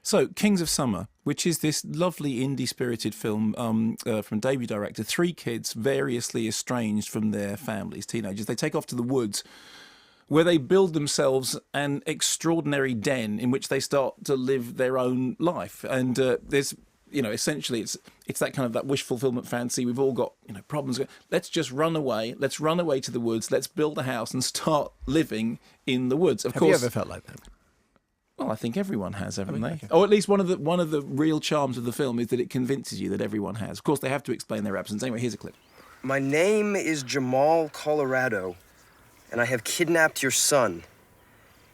So, Kings of Summer, which is this lovely indie-spirited film from a debut director, three kids variously estranged from their families, teenagers. They take off to the woods where they build themselves an extraordinary den in which they start to live their own life. And there's, essentially it's that kind of that wish fulfillment fantasy. We've all got, problems. Let's just run away. Let's run away to the woods. Let's build a house and start living in the woods. Of course, have you ever felt like that? Well, I think everyone has, haven't they? Okay. Or at least one of the real charms of the film is that it convinces you that everyone has. Of course, they have to explain their absence. Anyway, here's a clip. My name is Jamal Colorado, and I have kidnapped your son.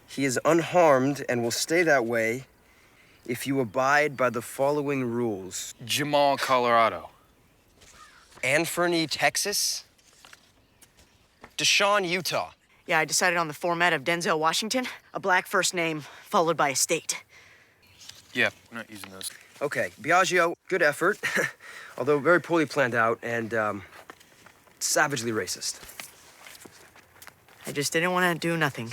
He is unharmed and will stay that way if you abide by the following rules. Jamal, Colorado. Anferny, Texas. Deshaun, Utah. Yeah, I decided on the format of Denzel Washington, a black first name followed by a state. Yeah, we're not using those. Okay, Biagio, good effort, although very poorly planned out and savagely racist. I just didn't want to do nothing.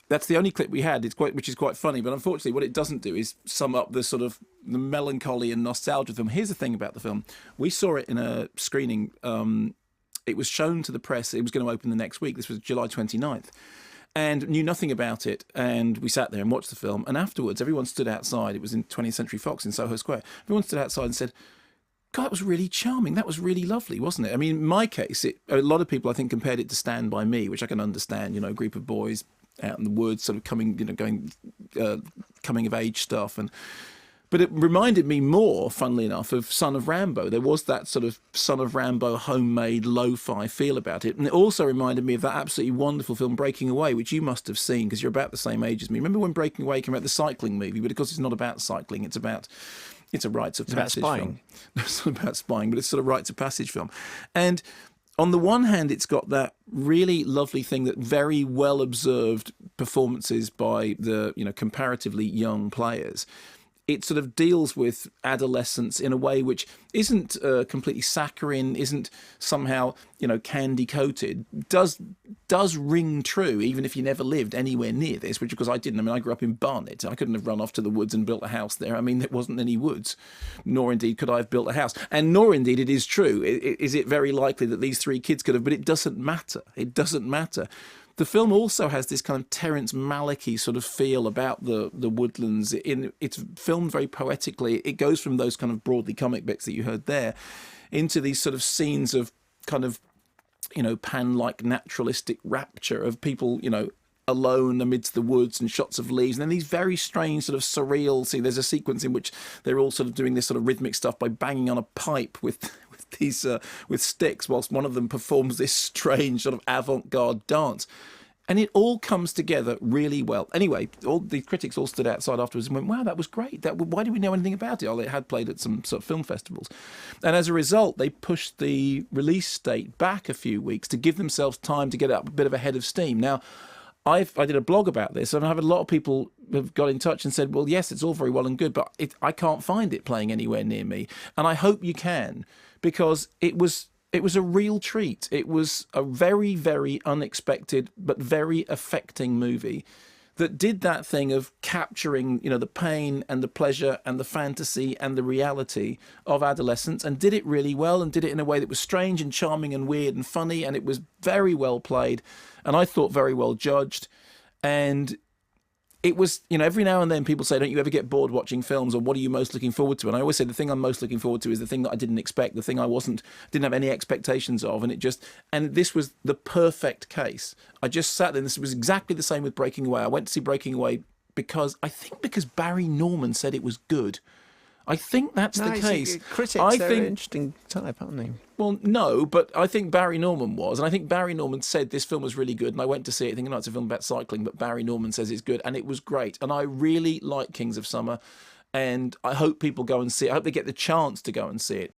That's the only clip we had, which is quite funny, but unfortunately what it doesn't do is sum up the sort of the melancholy and nostalgia of the film. Here's the thing about the film. We saw it in a screening. It was shown to the press. It was going to open the next week. This was July 29th. And knew nothing about it. And we sat there and watched the film. And afterwards, everyone stood outside. It was in 20th Century Fox in Soho Square. Everyone stood outside and said, God, that was really charming. That was really lovely, wasn't it? I mean, in my case, a lot of people, I think, compared it to Stand By Me, which I can understand, a group of boys out in the woods, sort of coming of age stuff. But it reminded me more, funnily enough, of Son of Rambo. There was that sort of Son of Rambo homemade lo-fi feel about it. And it also reminded me of that absolutely wonderful film Breaking Away, which you must have seen because you're about the same age as me. Remember when Breaking Away came out, the cycling movie? But of course it's not about cycling. It's a rites of passage film. It's not about spying, but it's sort of rites of passage film. And on the one hand, it's got that really lovely thing that very well observed performances by the, comparatively young players. It sort of deals with adolescence in a way which isn't completely saccharine, isn't somehow, candy coated. Does ring true, even if you never lived anywhere near this, which of course I didn't. I mean, I grew up in Barnet. I couldn't have run off to the woods and built a house there. I mean, there wasn't any woods, nor indeed could I have built a house. And nor indeed it is true. Is it very likely that these three kids could have? But it doesn't matter. It doesn't matter. The film also has this kind of Terrence Malick-y sort of feel about the woodlands. It's filmed very poetically. It goes from those kind of broadly comic bits that you heard there into these sort of scenes of kind of, Pan-like naturalistic rapture of people, alone amidst the woods and shots of leaves. And then these very strange sort of surreal... See, there's a sequence in which they're all sort of doing this sort of rhythmic stuff by banging on a pipe with sticks whilst one of them performs this strange sort of avant-garde dance. And it all comes together really well. Anyway, all the critics all stood outside afterwards and went, wow, that was great. Why did we know anything about it? Oh, it had played at some sort of film festivals. And as a result, they pushed the release date back a few weeks to give themselves time to get up a bit of a head of steam. Now, I did a blog about this, and I've had a lot of people have got in touch and said, well, yes, it's all very well and good, but I can't find it playing anywhere near me. And I hope you can, because it was a real treat. It was a very, very unexpected but very affecting movie that did that thing of capturing, the pain and the pleasure and the fantasy and the reality of adolescence, and did it really well, and did it in a way that was strange and charming and weird and funny, and it was very well played, and I thought very well judged. And it was, every now and then people say, don't you ever get bored watching films, or what are you most looking forward to? And I always say the thing I'm most looking forward to is the thing that I didn't expect, the thing I didn't have any expectations of. And this was the perfect case. I just sat there, and this was exactly the same with Breaking Away. I went to see Breaking Away because Barry Norman said it was good. I think that's the case. Critics, they're an interesting type, aren't they? Well, no, but I think Barry Norman was. And I think Barry Norman said this film was really good. And I went to see it thinking, it's a film about cycling, but Barry Norman says it's good. And it was great. And I really like Kings of Summer. And I hope people go and see it. I hope they get the chance to go and see it.